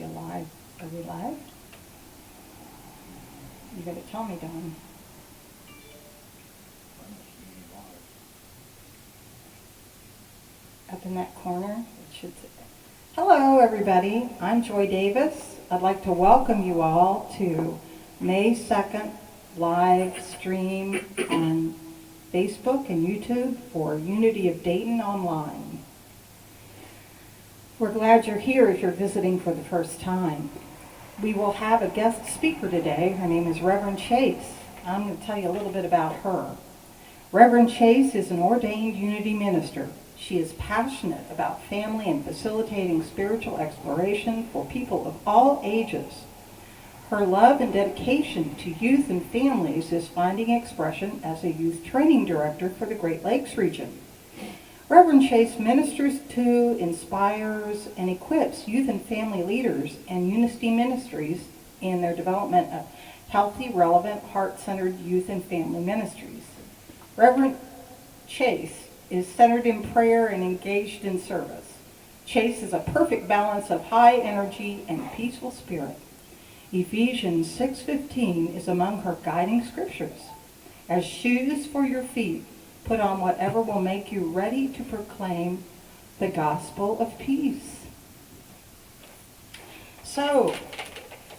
live. Are we live? You gotta tell me, Dawn. Up in that corner, it should say. Hello, everybody. I'm Joy Davis. I'd like to welcome you all to May 2nd live stream on Facebook and YouTube for Unity of Dayton online. We're glad you're here if you're visiting for the first time. We will have a guest speaker today. Her name is Reverend Chase. I'm going to tell you a little bit about her. Reverend Chase is an ordained Unity minister. She is passionate about family and facilitating spiritual exploration for people of all ages. Her love and dedication to youth and families is finding expression as a youth training director for the Great Lakes region. Reverend Chase ministers to, inspires, and equips youth and family leaders and Unity ministries in their development of healthy, relevant, heart-centered youth and family ministries. Reverend Chase is centered in prayer and engaged in service. Chase is a perfect balance of high energy and peaceful spirit. Ephesians 6:15 is among her guiding scriptures. As shoes for your feet, put on whatever will make you ready to proclaim the gospel of peace. So,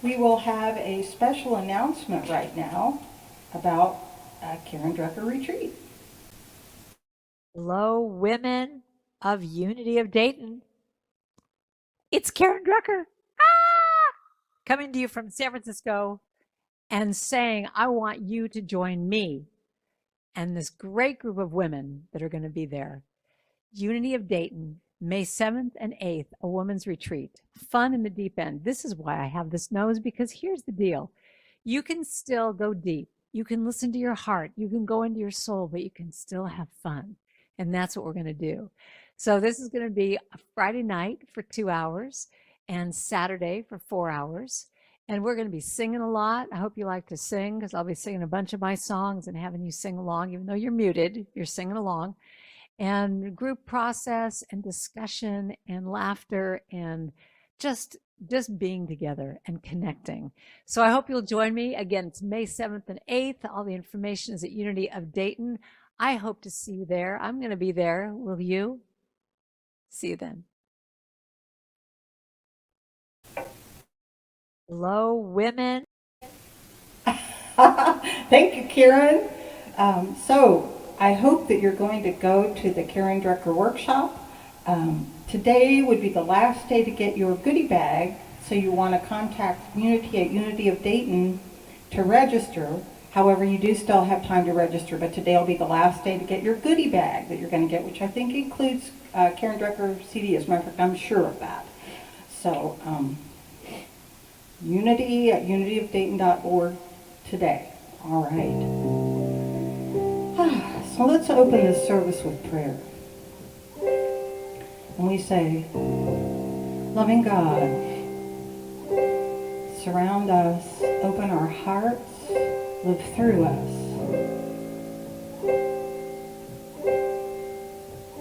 we will have a special announcement right now about Karen Drucker Retreat. Hello, women of Unity of Dayton. It's Karen Drucker. Coming to you from San Francisco and saying, I want you to join me and this great group of women that are going to be there. Unity of Dayton, May 7th and 8th, a women's retreat. Fun in the deep end. This is why I have this nose, because here's the deal. You can still go deep. You can listen to your heart. You can go into your soul, but you can still have fun. And that's what we're going to do. So this is going to be a Friday night for 2 hours and Saturday for 4 hours. And we're going to be singing a lot. I hope you like to sing, because I'll be singing a bunch of my songs and having you sing along. Even though you're muted, you're singing along. And group process and discussion and laughter and just being together and connecting. So I hope you'll join me. Again, it's May 7th and 8th. All the information is at Unity of Dayton. I hope to see you there. I'm going to be there. Will you? See you then. Hello, women. Thank you, Karen. So I hope that you're going to go to the Karen Drucker workshop. Today would be the last day to get your goodie bag, so you want to contact Unity at Unity of Dayton to register. However, you do still have time to register, but today will be the last day to get your goodie bag that you're going to get, which I think includes Karen Drucker CD. As a matter of fact, I'm sure of that. So Unity at unityofdayton.org today. All right. So let's open this service with prayer. And we say, loving God, surround us, open our hearts, live through us.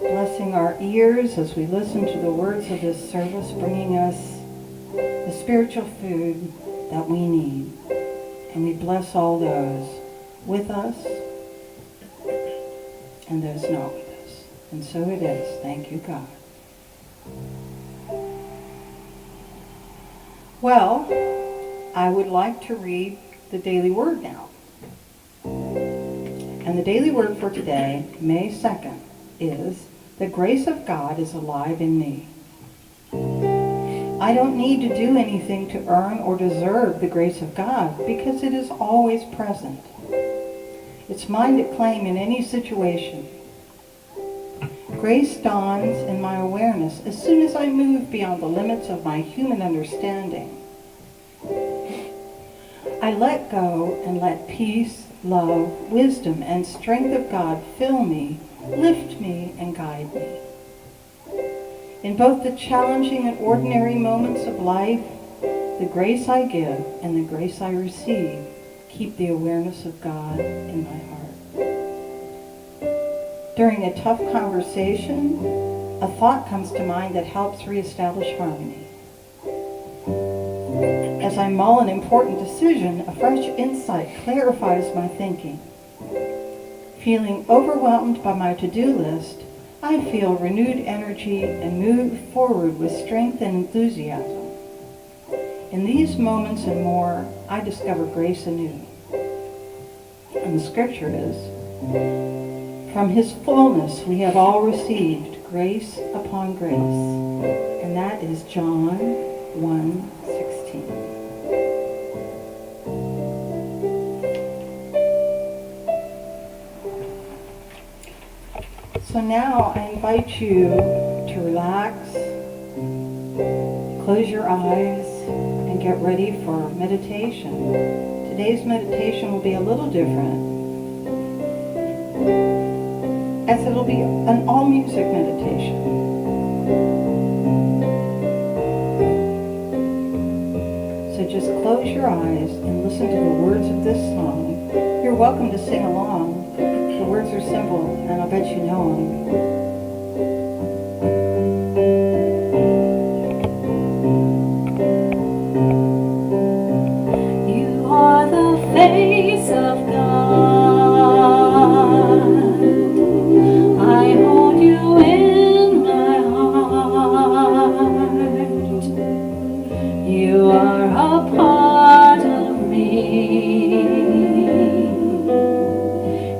Blessing our ears as we listen to the words of this service, bringing us the spiritual food that we need. And we bless all those with us and those not with us. And so it is. Thank you, God. Well, I would like to read the daily word now. And the daily word for today, May 2nd, is, the grace of God is alive in me. I don't need to do anything to earn or deserve the grace of God, because it is always present. It's mine to claim in any situation. Grace dawns in my awareness as soon as I move beyond the limits of my human understanding. I let go and let peace, love, wisdom, and strength of God fill me, lift me, and guide me. In both the challenging and ordinary moments of life, the grace I give and the grace I receive keep the awareness of God in my heart. During a tough conversation, a thought comes to mind that helps reestablish harmony. As I mull an important decision, a fresh insight clarifies my thinking. Feeling overwhelmed by my to-do list, I feel renewed energy and move forward with strength and enthusiasm. In these moments and more, I discover grace anew. And the scripture is, "From his fullness we have all received grace upon grace." And that is John 1:16. So now I invite you to relax, close your eyes, and get ready for meditation. Today's meditation will be a little different, as it'll be an all-music meditation. So just close your eyes and listen to the words of this song. You're welcome to sing along. The words are simple, and I'll bet you know them. You are the face of God. I hold you in my heart. You are a part of me.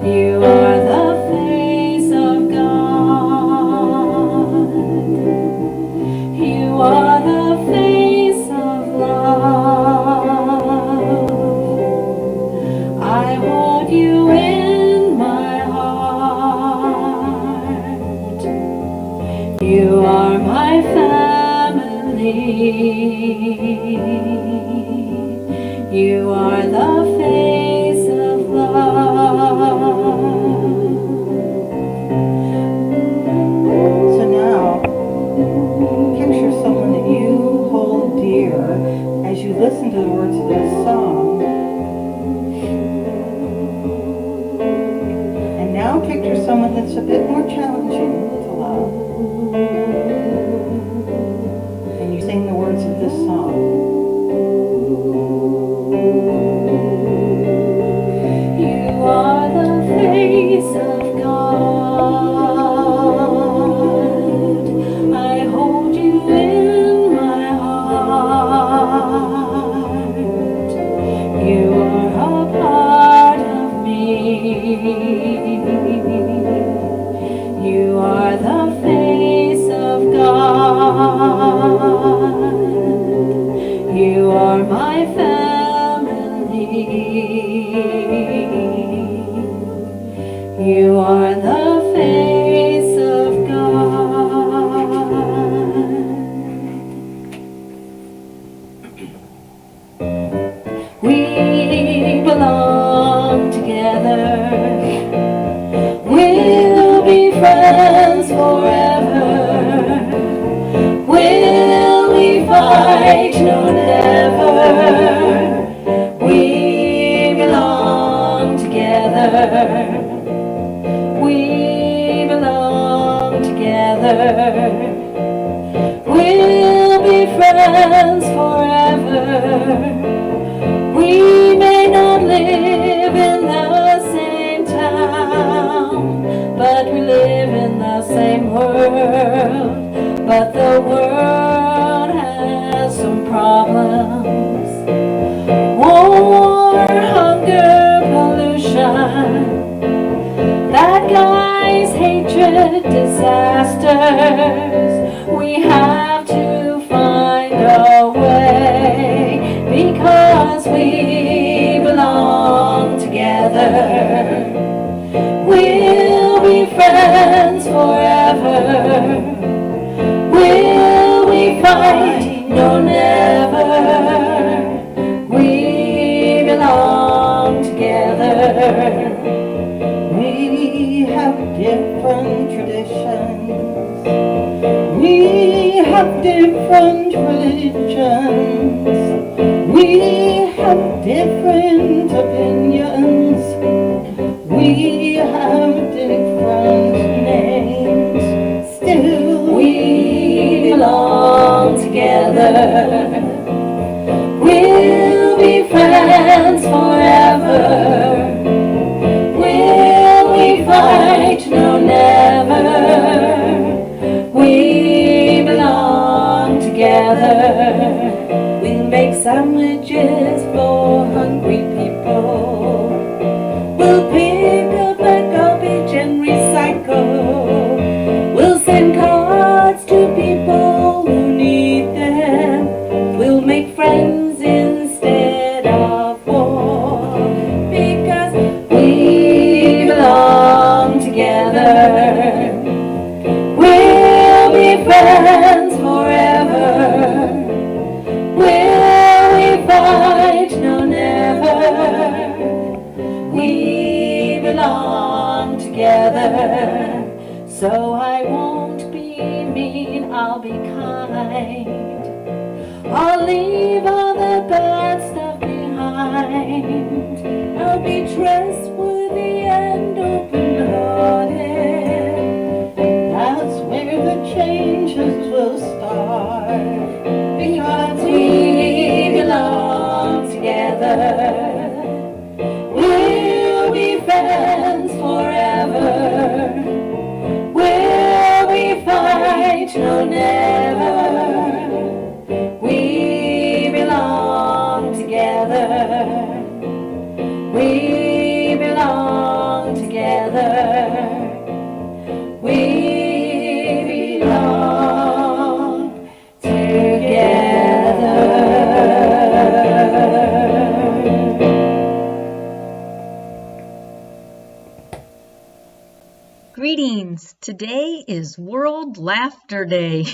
You are the face of God. You are the face of love. I hold you in my heart. You are my family. You are the face of love. So now, picture someone that you hold dear as you listen to the words of this song. And now picture someone that's a bit more challenging to love. And you sing the words of this song. You are the face of God. I hold you in my heart. You are a part of me. You are the face of God. You are my family. You are the face of God. We belong together. We'll be friends forever. Will we fight? No, never. We belong together. We belong together. We'll be friends forever. We may not live in the same town, but we live in the same world. But the world has some problems. War, hunger, pollution, bad guys, hatred, disasters. We have to find a way, because we belong together. We'll be friends forever. Will we fight? No, never. We belong together. We have different traditions. We have different religions. We have different opinions. We have different names. Still, We belong together. We We'll be friends forever. Will we fight? No, never. We belong together. So I won't be mean, I'll be kind. I'll leave all the bad stuff behind. I'll be trustworthy and open-hearted. That's where the changes will start. Because we belong together. We'll be friends forever. Will we fight? No, never. We belong together. We belong together. We belong together. Greetings. Today is World Laughter Day.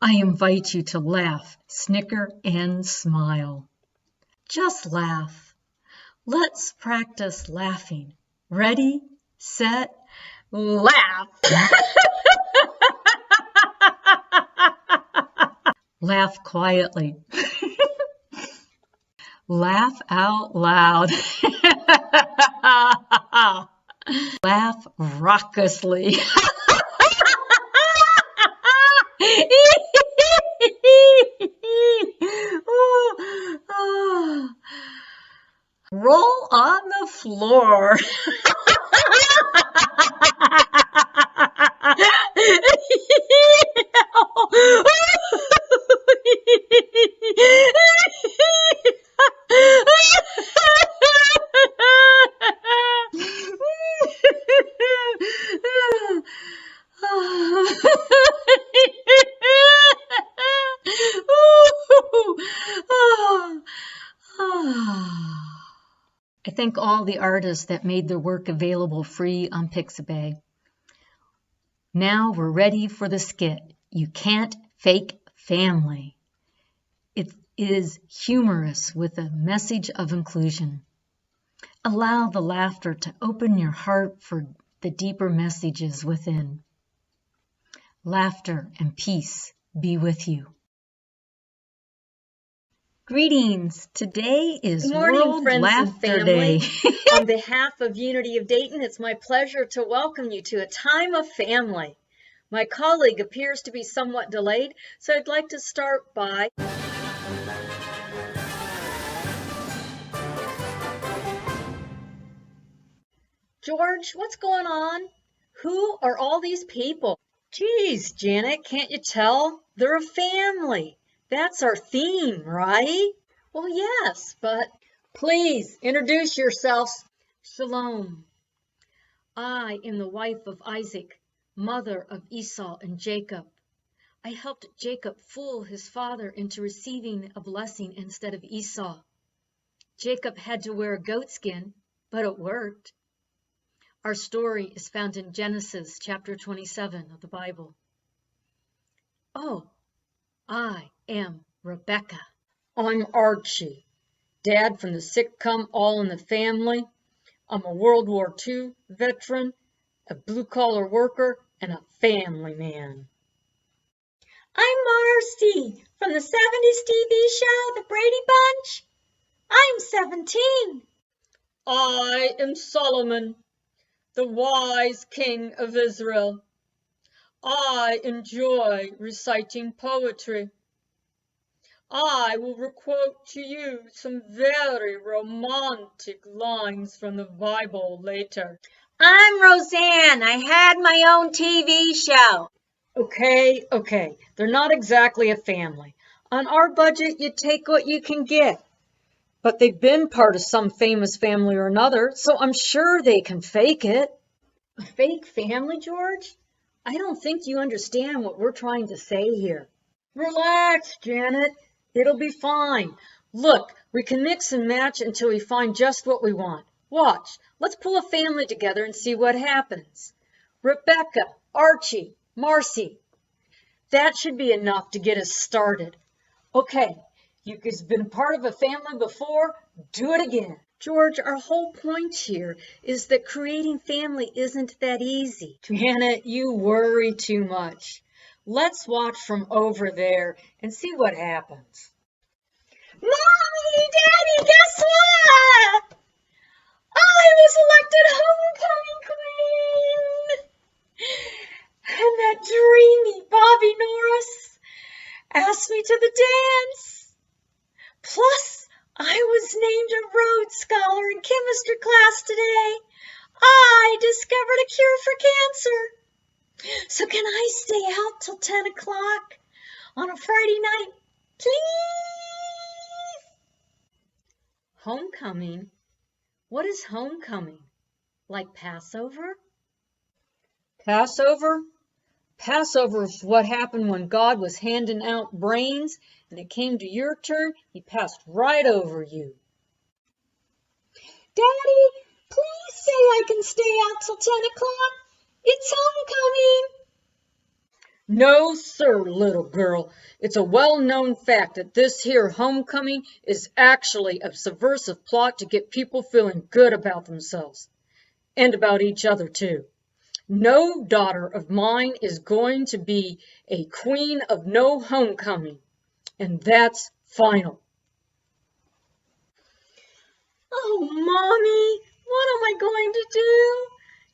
I invite you to laugh, snicker, and smile. Just laugh. Let's practice laughing. Ready, set, laugh. Laugh quietly. Laugh out loud. Laugh raucously. Roll on the floor. I thank all the artists that made their work available free on Pixabay. Now we're ready for the skit. You can't fake family. It is humorous with a message of inclusion. Allow the laughter to open your heart for the deeper messages within. Laughter and peace be with you. Greetings. Today is Good morning, World friends and Laughter family. Day. On behalf of Unity of Dayton, it's my pleasure to welcome you to a time of family. My colleague appears to be somewhat delayed, so I'd like to start by George, what's going on? Who are all these people? Geez, Janet, can't you tell? They're a family. That's our theme, right? Well, yes, but please introduce yourselves. Shalom. I am the wife of Isaac, mother of Esau and Jacob. I helped Jacob fool his father into receiving a blessing instead of Esau. Jacob had to wear a goat skin, but it worked. Our story is found in Genesis chapter 27 of the Bible. Oh, I am Rebecca. I'm Archie, dad from the sitcom All in the Family. I'm a World War II veteran, a blue-collar worker, and a family man. I'm Marcy from the 70s TV show The Brady Bunch. I'm 17. I am Solomon, the wise king of Israel. I enjoy reciting poetry. I will quote to you some very romantic lines from the Bible later. I'm Roseanne. I had my own TV show. Okay. They're not exactly a family. On our budget, you take what you can get. But they've been part of some famous family or another, so I'm sure they can fake it. A fake family, George? I don't think you understand what we're trying to say here. Relax, Janet. It'll be fine. Look, we can mix and match until we find just what we want. Watch, let's pull a family together and see what happens. Rebecca, Archie, Marcy. That should be enough to get us started. Okay, you guys have been part of a family before, do it again. George, our whole point here is that creating family isn't that easy. Janet, you worry too much. Let's watch from over there and see what happens. Mommy, Daddy, guess what? I was elected homecoming queen. And that dreamy Bobby Norris asked me to the dance. Plus, I was named a Rhodes Scholar in chemistry class today. I discovered a cure for cancer. So can I stay out till 10 o'clock on a Friday night, please? Homecoming? What is homecoming? Like Passover? Passover? Passover is what happened when God was handing out brains and it came to your turn, he passed right over you. Daddy, please say I can stay out till 10 o'clock. It's homecoming. No, sir, little girl. It's a well-known fact that this here homecoming is actually a subversive plot to get people feeling good about themselves and about each other, too. No daughter of mine is going to be a queen of no homecoming, and that's final. Oh, Mommy, what am I going to do?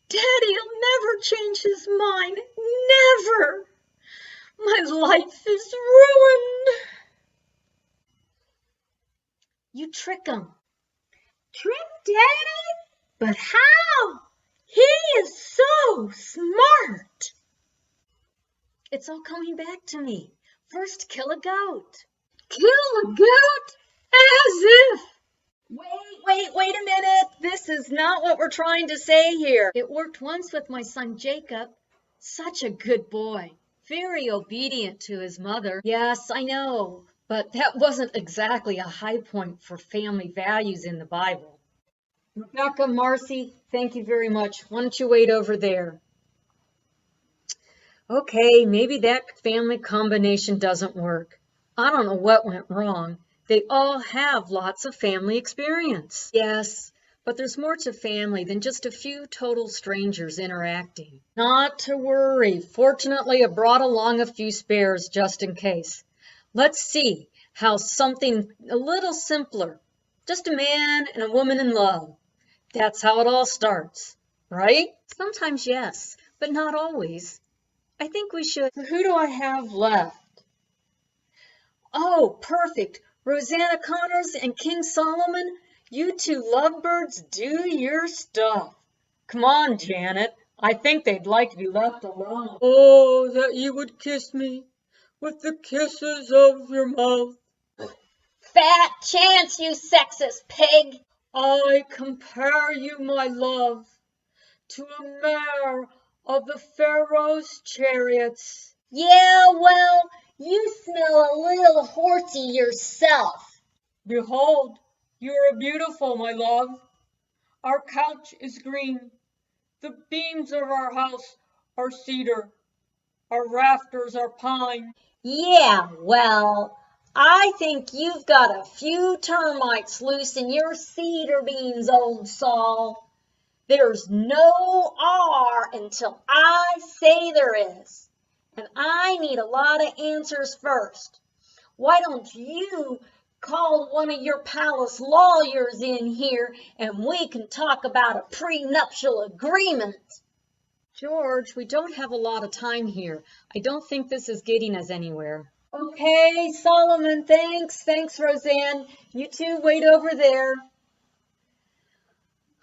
Daddy'll never change his mind, never. My life is ruined. You trick him. Trick Daddy? But how? He is so smart. It's all coming back to me. First, kill a goat. Kill a goat? As if. Wait a minute. This is not what we're trying to say here. It worked once with my son Jacob. Such a good boy. Very obedient to his mother. Yes, I know. But that wasn't exactly a high point for family values in the Bible. Rebecca, Marcy, thank you very much. Why don't you wait over there? Okay, maybe that family combination doesn't work. I don't know what went wrong. They all have lots of family experience. Yes, but there's more to family than just a few total strangers interacting. Not to worry. Fortunately, I brought along a few spares just in case. Let's see how something a little simpler. Just a man and a woman in love. That's how it all starts, right? Sometimes yes, but not always. I think we should. Who do I have left? Oh, perfect. Rosanna Connors and King Solomon, you two lovebirds, do your stuff. Come on, Janet. I think they'd like to be left alone. Oh, that you would kiss me with the kisses of your mouth. Fat chance, you sexist pig. I compare you, my love, to a mare of the Pharaoh's chariots. Yeah, well, you smell a little horsey yourself. Behold, you are beautiful, my love. Our couch is green. The beams of our house are cedar. Our rafters are pine. Yeah, well, I think you've got a few termites loose in your cedar beams, old Saul. There's no R until I say there is. And I need a lot of answers first. Why don't you call one of your palace lawyers in here and we can talk about a prenuptial agreement? George, we don't have a lot of time here. I don't think this is getting us anywhere. Okay, Solomon, thanks. Thanks, Roseanne. You two wait over there.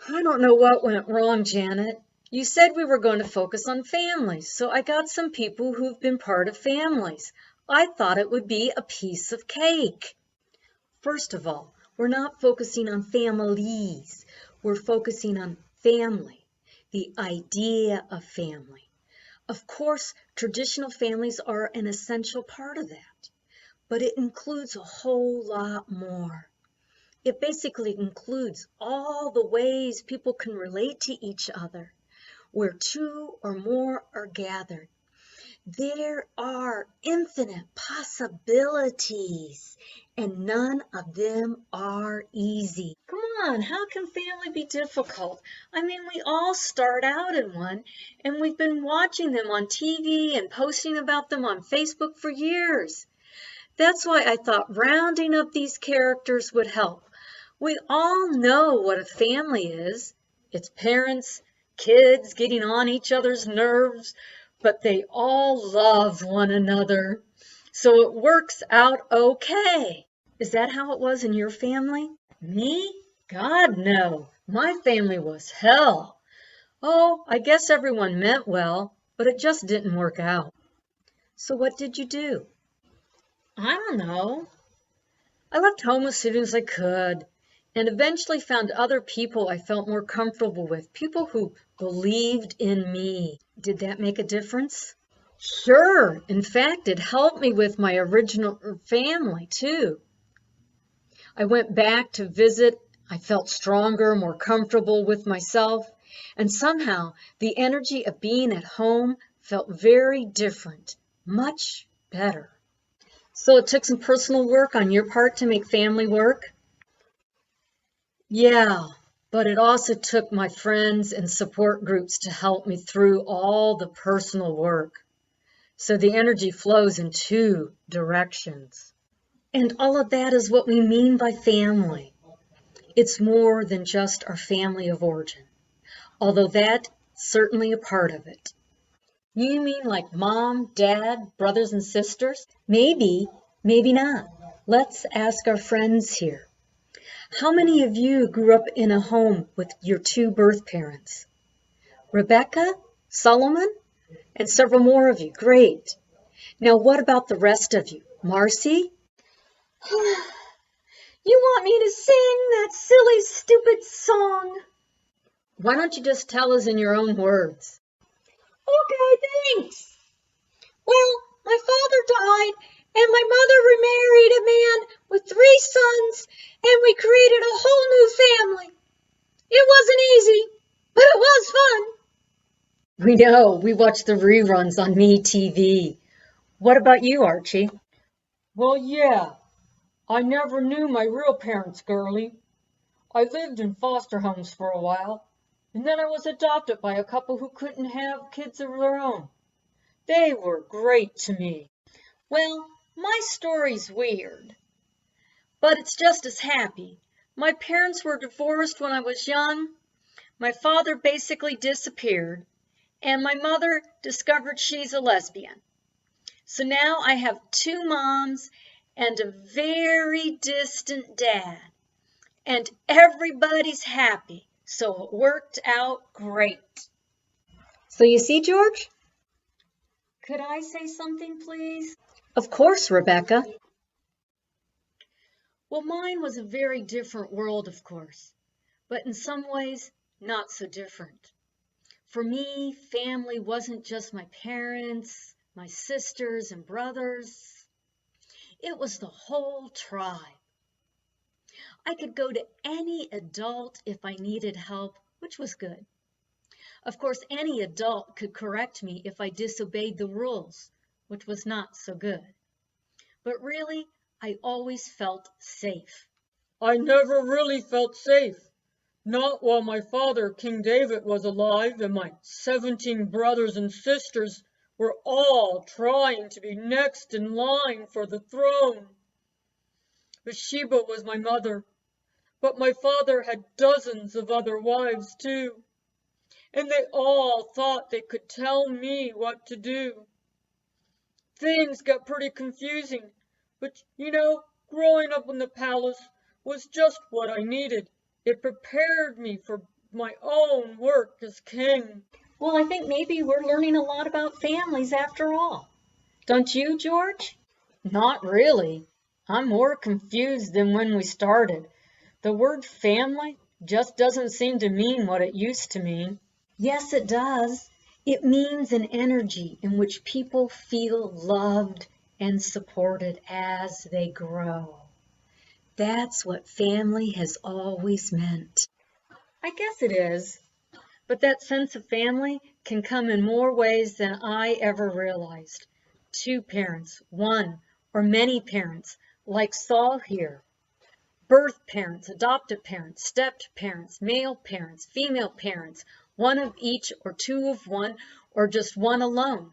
I don't know what went wrong, Janet. You said we were going to focus on families, so I got some people who've been part of families. I thought it would be a piece of cake. First of all, we're not focusing on families. We're focusing on family, the idea of family. Of course, traditional families are an essential part of that. but it includes a whole lot more. It basically includes all the ways people can relate to each other, where two or more are gathered. There are infinite possibilities, and none of them are easy. Come on, how can family be difficult? I mean, we all start out in one, and we've been watching them on TV and posting about them on Facebook for years. That's why I thought rounding up these characters would help. We all know what a family is. It's parents, kids getting on each other's nerves, but they all love one another. So it works out okay. Is that how it was in your family? Me? God, no. My family was hell. Oh, I guess everyone meant well, but it just didn't work out. So what did you do? I don't know. I left home as soon as I could, and eventually found other people I felt more comfortable with, people who believed in me. Did that make a difference? Sure. In fact, it helped me with my original family, too. I went back to visit. I felt stronger, more comfortable with myself, and somehow the energy of being at home felt very different, much better. So it took some personal work on your part to make family work? Yeah, but it also took my friends and support groups to help me through all the personal work. So the energy flows in two directions. And all of that is what we mean by family. It's more than just our family of origin, although that's certainly a part of it. You mean like mom, dad, brothers and sisters? Maybe, maybe not. Let's ask our friends here. How many of you grew up in a home with your two birth parents? Rebecca, Solomon, and several more of you. Great. Now what about the rest of you? Marcy? You want me to sing that silly, stupid song? Why don't you just tell us in your own words? Okay, thanks. Well, my father died, and my mother remarried a man with 3 sons, and we created a whole new family. It wasn't easy, but it was fun. We know. We watch the reruns on MeTV. What about you, Archie? Well, yeah. I never knew my real parents, girlie. I lived in foster homes for a while, and then I was adopted by a couple who couldn't have kids of their own. They were great to me. Well, my story's weird, but it's just as happy. My parents were divorced when I was young. My father basically disappeared, and my mother discovered she's a lesbian. So now I have 2 moms and a very distant dad, and everybody's happy, so it worked out great. So you see, George? Could I say something, please? Of course, Rebecca. Well, mine was a very different world, of course, but in some ways, not so different. For me, family wasn't just my parents, my sisters and brothers. It was the whole tribe. I could go to any adult if I needed help, which was good. Of course, any adult could correct me if I disobeyed the rules, which was not so good. But really, I always felt safe. I never really felt safe. Not while my father, King David, was alive and my 17 brothers and sisters were all trying to be next in line for the throne. Bathsheba was my mother, but my father had dozens of other wives too, and they all thought they could tell me what to do. Things got pretty confusing, but growing up in the palace was just what I needed. It prepared me for my own work as king. Well, I think maybe we're learning a lot about families after all. Don't you, George? Not really. I'm more confused than when we started. The word family just doesn't seem to mean what it used to mean. Yes, it does. It means an energy in which people feel loved and supported as they grow. That's what family has always meant. I guess it is, but that sense of family can come in more ways than I ever realized. Two parents, one, or many parents, like Saul here. Birth parents, adoptive parents, stepped parents, male parents, female parents, one of each or two of one, or just one alone.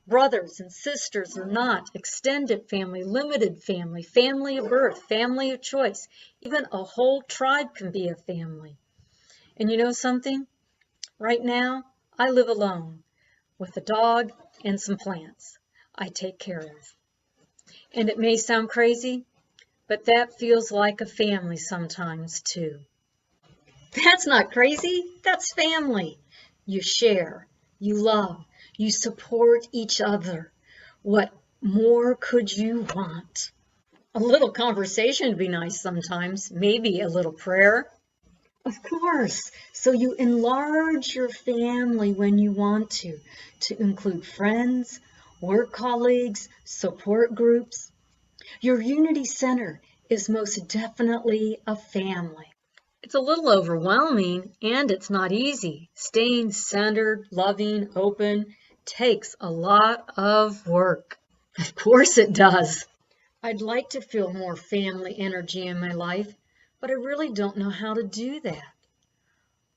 Brothers and sisters or not, extended family, limited family, family of birth, family of choice. Even a whole tribe can be a family. And you know something? Right now, I live alone with a dog and some plants I take care of. And it may sound crazy, but that feels like a family sometimes too. That's not crazy, that's family. You share, you love, you support each other. What more could you want? A little conversation would be nice sometimes, maybe a little prayer. Of course. So you enlarge your family when you want to include friends, work colleagues, support groups. Your Unity Center is most definitely a family. It's a little overwhelming and it's not easy. Staying centered, loving, open takes a lot of work. Of course it does. I'd like to feel more family energy in my life, but I really don't know how to do that.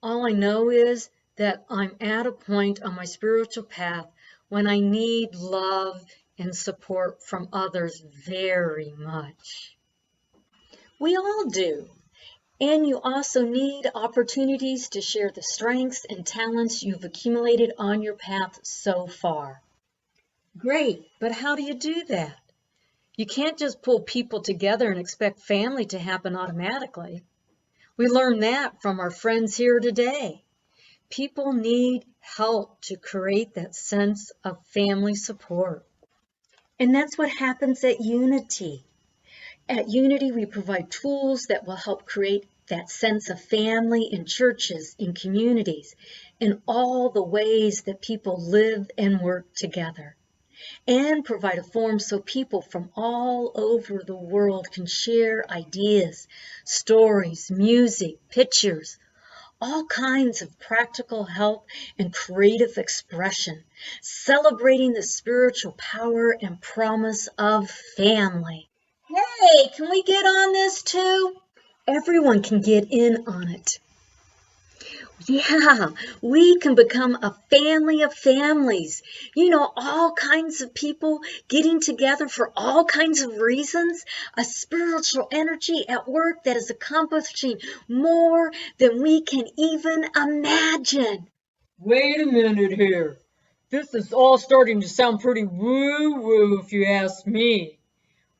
All I know is that I'm at a point on my spiritual path when I need love and support from others very much. We all do. And you also need opportunities to share the strengths and talents you've accumulated on your path so far. Great, but how do you do that? You can't just pull people together and expect family to happen automatically. We learned that from our friends here today. People need help to create that sense of family support. And that's what happens at Unity. At Unity, we provide tools that will help create that sense of family in churches, in communities, in all the ways that people live and work together. And provide a forum so people from all over the world can share ideas, stories, music, pictures, all kinds of practical help and creative expression, celebrating the spiritual power and promise of family. Hey, can we get on this too? Everyone can get in on it. Yeah, we can become a family of families. You know, all kinds of people getting together for all kinds of reasons. A spiritual energy at work that is accomplishing more than we can even imagine. Wait a minute here. This is all starting to sound pretty woo-woo if you ask me.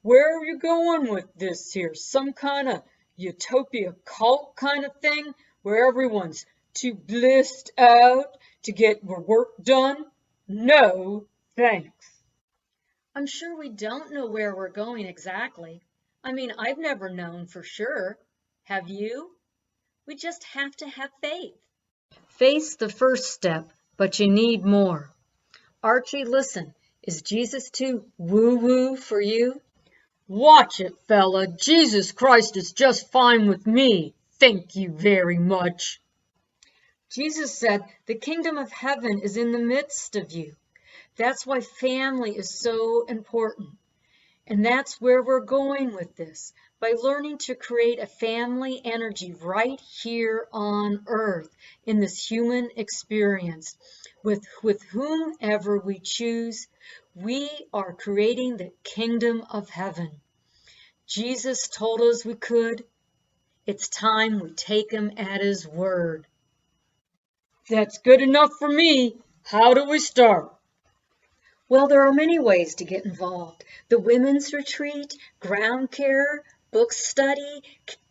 Where are you going with this here? Some kind of utopia cult kind of thing where everyone's too blissed out to get work done? No, thanks. I'm sure we don't know where we're going exactly. I mean, I've never known for sure. Have you? We just have to have faith. Faith's the first step, but you need more. Archie, listen, is Jesus too woo-woo for you? Watch it, fella. Jesus Christ is just fine with me. Thank you very much. Jesus said, the kingdom of heaven is in the midst of you. That's why family is so important. And that's where we're going with this, by learning to create a family energy right here on earth in this human experience. With whomever we choose, we are creating the kingdom of heaven. Jesus told us we could. It's time we take him at his word. That's good enough for me. How do we start? Well, there are many ways to get involved. The women's retreat, ground care, book study,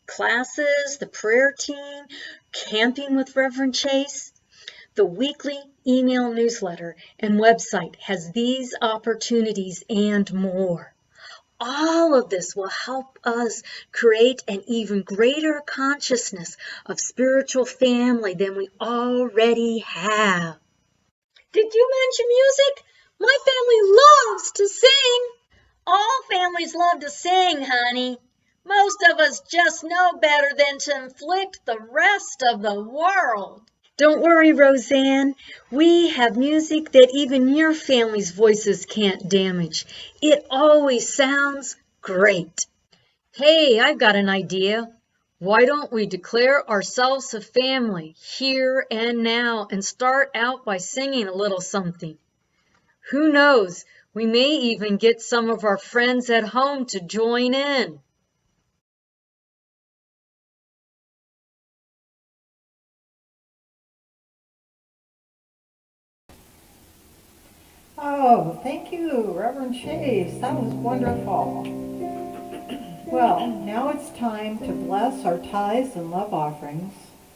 classes, the prayer team, camping with Reverend Chase. The weekly email newsletter and website has these opportunities and more. All of this will help us create an even greater consciousness of spiritual family than we already have. Did you mention music? My family loves to sing. All families love to sing, honey. Most of us just know better than to inflict the rest of the world. Don't worry, Roseanne. We have music that even your family's voices can't damage. It always sounds great. Hey, I've got an idea. Why don't we declare ourselves a family here and now and start out by singing a little something? Who knows? We may even get some of our friends at home to join in. Oh, thank you, Reverend Chase. That was wonderful. Well, now it's time to bless our tithes and love offerings.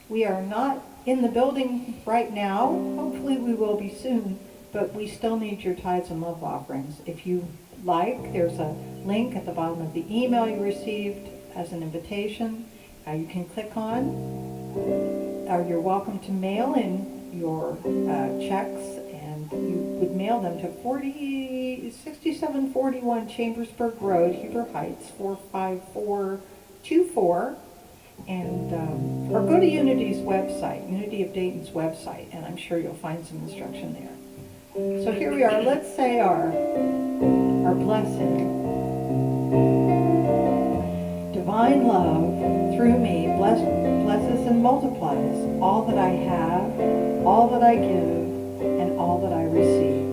We are not in the building right now. Hopefully we will be soon, but we still need your tithes and love offerings. If you like, there's a link at the bottom of the email you received as an invitation. You can click on, or you're welcome to mail in your checks, and you would mail them to 6741 Chambersburg Road, Huber Heights, 45424. And or go to Unity's website, Unity of Dayton's website, and I'm sure you'll find some instruction there. So here we are. Let's say our blessing. Divine love through me blesses and multiplies all that I have, all that I give, and all that I receive.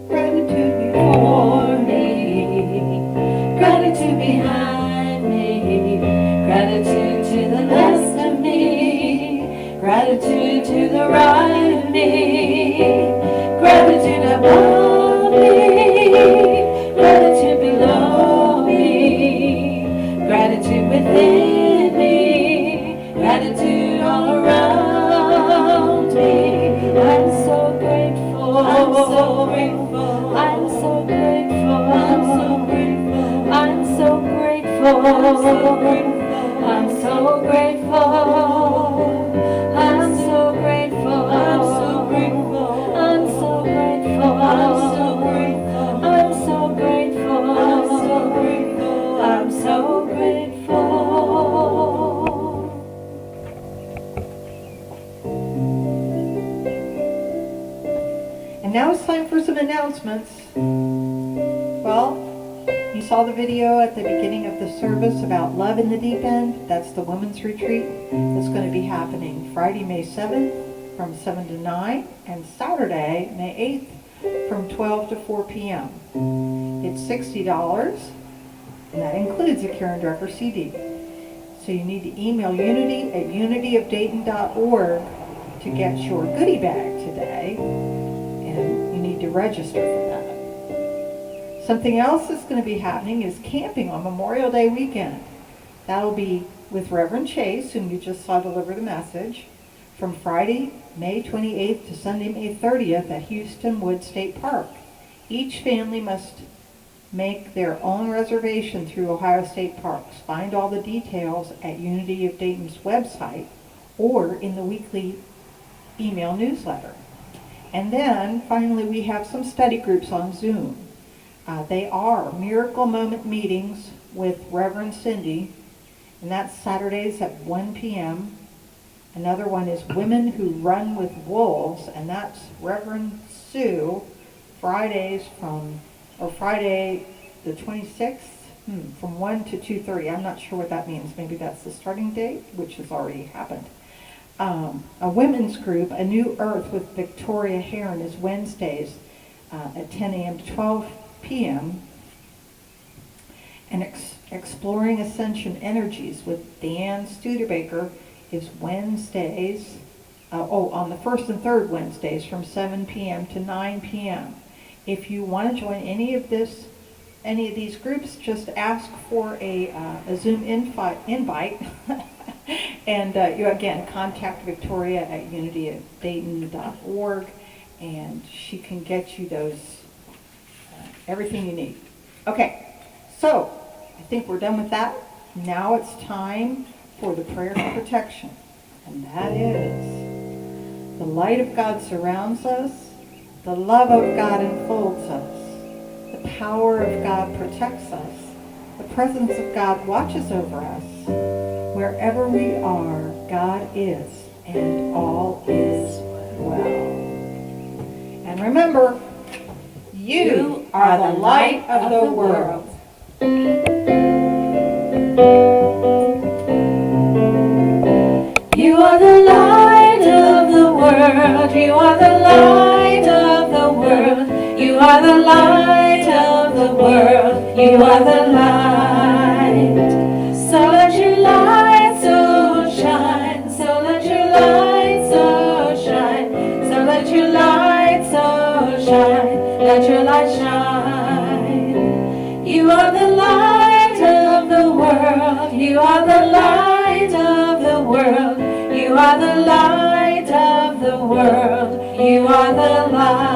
Gratitude before me, gratitude behind me, gratitude to the left of me, gratitude to the right of me, gratitude above me, gratitude below me, gratitude within me, gratitude all around me. I'm so grateful, I'm so grateful, I'm so grateful, I'm so grateful, I'm so grateful, I'm so grateful, I'm so grateful, I'm so grateful, I'm so grateful, I'm so grateful, I'm so grateful, I'm so grateful, I'm so grateful, I'm so grateful. And now it's time for some announcements. Well, you saw the video at the beginning of the service about Love in the Deep End. That's the women's retreat that's going to be happening Friday, May 7th from 7 to 9, and Saturday, May 8th from 12 to 4 p.m. It's $60, and that includes a Karen Drucker CD. So you need to email unity@unityofdayton.org to get your goodie bag today, and you need to register for that. Something else that's going to be happening is camping on Memorial Day weekend. That'll be with Reverend Chase, whom you just saw deliver the message, from Friday, May 28th to Sunday, May 30th at Houston Wood State Park. Each family must make their own reservation through Ohio State Parks. Find all the details at Unity of Dayton's website or in the weekly email newsletter. And then finally we have some study groups on Zoom. They are Miracle Moment meetings with Reverend Cindy, and that's Saturdays at 1 p.m. Another one is Women Who Run with Wolves, and that's Reverend Sue, Friday the 26th, from 1 to 2:30. I'm not sure what that means. Maybe that's the starting date, which has already happened. A women's group, A New Earth with Victoria Heron, is Wednesdays at 10 a.m. to 12 p.m. And Exploring Ascension Energies with Dan Studebaker is Wednesdays, on the first and third Wednesdays from 7 p.m. to 9 p.m. If you want to join any of these groups, just ask for a Zoom invite, and you again contact Victoria at unityofdayton.org, and she can get you those everything you need. Okay, so I think we're done with that. Now it's time for the prayer of protection, and that is: the light of God surrounds us, the love of God enfolds us, The power of God protects us. The presence of God watches over us. Wherever we are, God is, and all is well. And remember, you are the light of the world. You are the light of the world. You are the light of the world. You are the light of the world. You are the light. So let your light so shine. So let your light so shine. So let your light so shine. Let your light shine. You are the light of the world. You are the light of the world. You are the light of the world. You are the light.